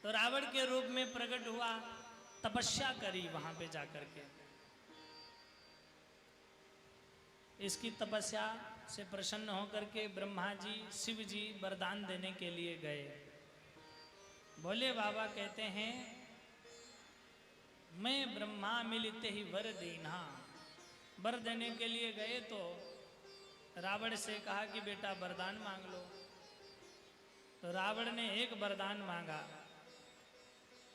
तो रावण के रूप में प्रकट हुआ, तपस्या करी वहां पे जाकर के। इसकी तपस्या से प्रसन्न होकर के ब्रह्मा जी शिव जी वरदान देने के लिए गए। भोले बाबा कहते हैं, मैं ब्रह्मा मिलते ही वर देना। वर देने के लिए गए तो रावण से कहा कि बेटा वरदान मांग लो। तो रावण ने एक वरदान मांगा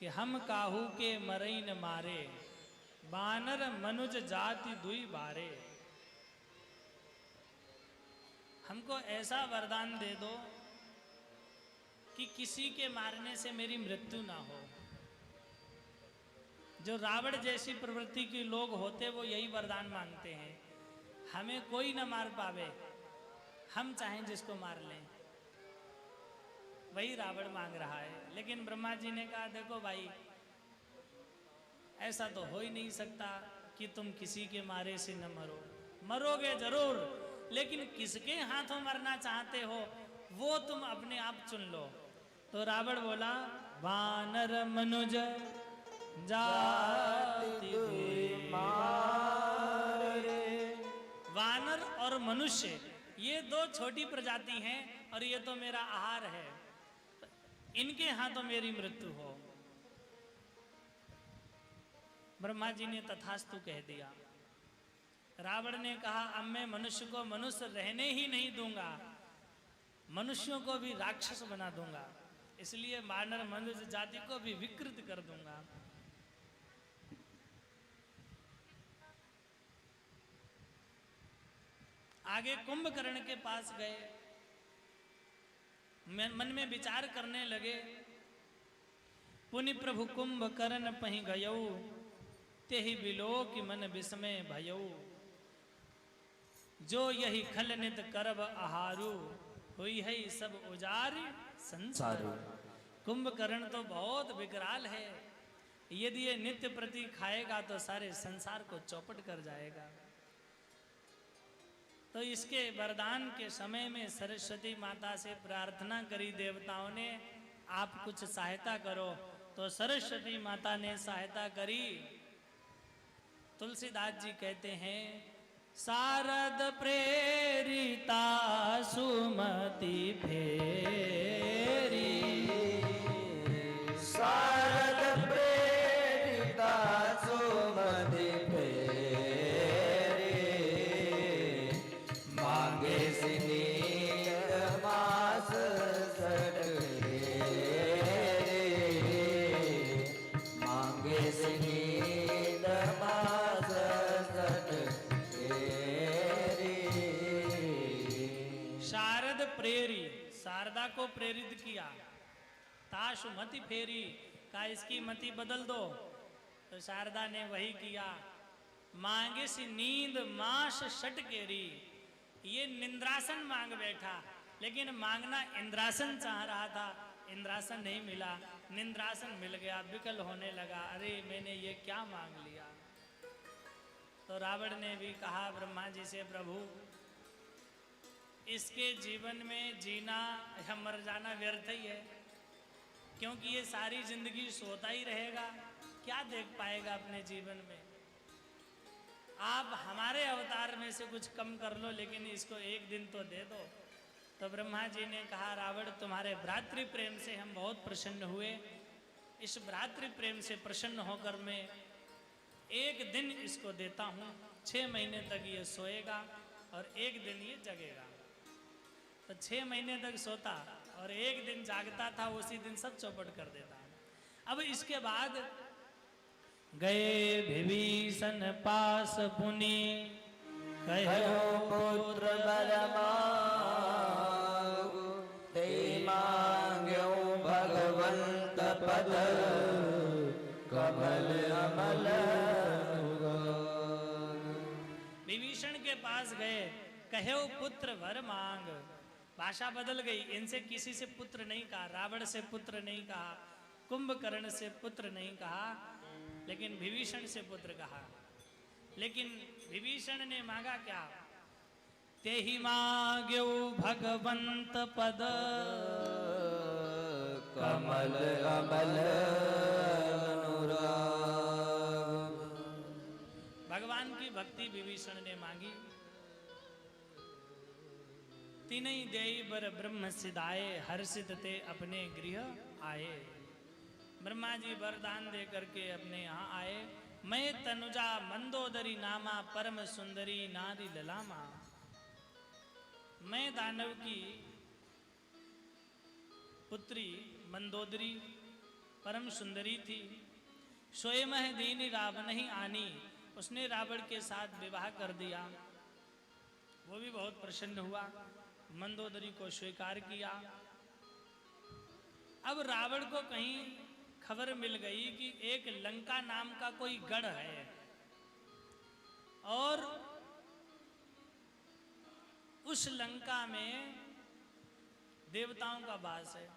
कि हम काहू के मरई न मारे, बानर मनुज जाति दुई बारे। हमको ऐसा वरदान दे दो कि किसी के मारने से मेरी मृत्यु ना हो। जो रावण जैसी प्रवृत्ति के लोग होते वो यही वरदान मांगते हैं, हमें कोई ना मार पावे, हम चाहें जिसको मार लें। वही रावण मांग रहा है। लेकिन ब्रह्मा जी ने कहा, देखो भाई, ऐसा तो हो ही नहीं सकता कि तुम किसी के मारे से न मरो। मरोगे जरूर, लेकिन किसके हाथों मरना चाहते हो वो तुम अपने आप चुन लो। तो रावण बोला, वानर मनुज जाति मारे। वानर और मनुष्य ये दो छोटी प्रजाति हैं और ये तो मेरा आहार है, इनके हाथों मेरी मृत्यु हो। ब्रह्मा जी ने तथास्तु कह दिया। रावण ने कहा, अब मैं मनुष्य को मनुष्य रहने ही नहीं दूंगा, मनुष्यों को भी राक्षस बना दूंगा, इसलिए वानर मनुष्य जाति को भी विकृत कर दूंगा। आगे कुंभकर्ण के पास गए, मन में विचार करने लगे। पुनि प्रभु कुंभकर्ण पहि गयऊ, तेहि बिलोक मन विस्मय भयऊ। जो यही खल नित करब आहारू, हुई है सब उजार संसार। कुंभकर्ण तो बहुत विकराल है, यदि ये नित्य प्रति खाएगा तो सारे संसार को चौपट कर जाएगा। तो इसके वरदान के समय में सरस्वती माता से प्रार्थना करी देवताओं ने, आप कुछ सहायता करो। तो सरस्वती माता ने सहायता करी। तुलसीदास जी कहते हैं, शारद प्रेरिता सुमति फेरी। शारद प्रेरिता सुमति फेरी, मांगे सिनीर मास मांगे सिनीर मास शारद प्रेरी, शारदा को प्रेरित किया। ताशु मति फेरी, का इसकी मति बदल दो। तो शारदा ने वही किया। मांगे सी नींद मास षटकेरी, ये निंद्रासन मांग बैठा, लेकिन मांगना इंद्रासन चाह रहा था, इंद्रासन नहीं मिला, निंद्रासन मिल गया। विकल होने लगा, अरे मैंने ये क्या मांग लिया। तो रावण ने भी कहा ब्रह्मा जी से, प्रभु इसके जीवन में जीना या मर जाना व्यर्थ ही है, क्योंकि ये सारी जिंदगी सोता ही रहेगा, क्या देख पाएगा अपने जीवन में। आप हमारे अवतार में से कुछ कम कर लो, लेकिन इसको एक दिन तो दे दो। तो ब्रह्मा जी ने कहा, रावण तुम्हारे भ्रातृ प्रेम से हम बहुत प्रसन्न हुए, इस भ्रातृ प्रेम से प्रसन्न होकर मैं एक दिन इसको देता हूँ। 6 महीने तक ये सोएगा और एक दिन ये जगेगा। तो 6 महीने तक सोता और एक दिन जागता था, उसी दिन सब चौपट कर देता। अब इसके बाद गए विभीषण पास पुनि, कहो पुत्र बर मांगु, ते मांग्यो भगवंत पद, कमल अमल। विभीषण के पास गए, कहो पुत्र वर मांग। भाषा बदल गई, इनसे किसी से पुत्र नहीं कहा, रावण से पुत्र नहीं कहा, कुंभकर्ण से पुत्र नहीं कहा, लेकिन विभीषण से पुत्र कहा। लेकिन विभीषण ने मांगा क्या? तेहि मांग्यो भगवंत पद, कमल अमल अनुराग। भगवान की भक्ति विभीषण ने मांगी। तीनई देई बर ब्रह्म सिधाए, हर्षित ते अपने गृह आए। ब्रह्मा जी वरदान दे करके अपने यहाँ आए। मैं तनुजा मंदोदरी नामा, परम सुंदरी नारी ललामा। मैं दानव की पुत्री मंदोदरी परम सुंदरी थी। सोए मह दीन रावण ही आनी, उसने रावण के साथ विवाह कर दिया। वो भी बहुत प्रसन्न हुआ, मंदोदरी को स्वीकार किया। अब रावण को कहीं खबर मिल गई कि एक लंका नाम का कोई गढ़ है और उस लंका में देवताओं का वास है।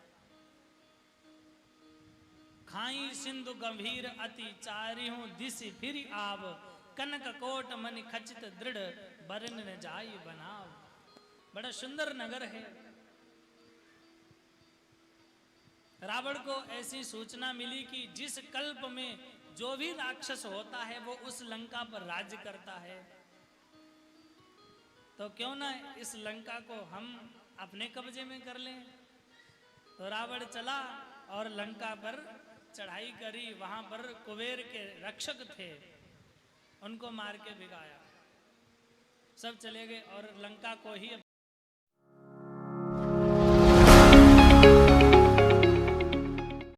खाई सिंधु गंभीर अति चारियों दिशि फिर आव, कनक कोट मन खचित दृढ़ बरन न जाई बनाव। बड़ा सुंदर नगर है। रावण को ऐसी सूचना मिली कि जिस कल्प में जो भी राक्षस होता है वो उस लंका पर राज्य करता है, तो क्यों ना इस लंका को हम अपने कब्जे में कर लें। तो रावण चला और लंका पर चढ़ाई करी। वहां पर कुबेर के रक्षक थे, उनको मार के भिगाया। सब चले गए और लंका को ही अब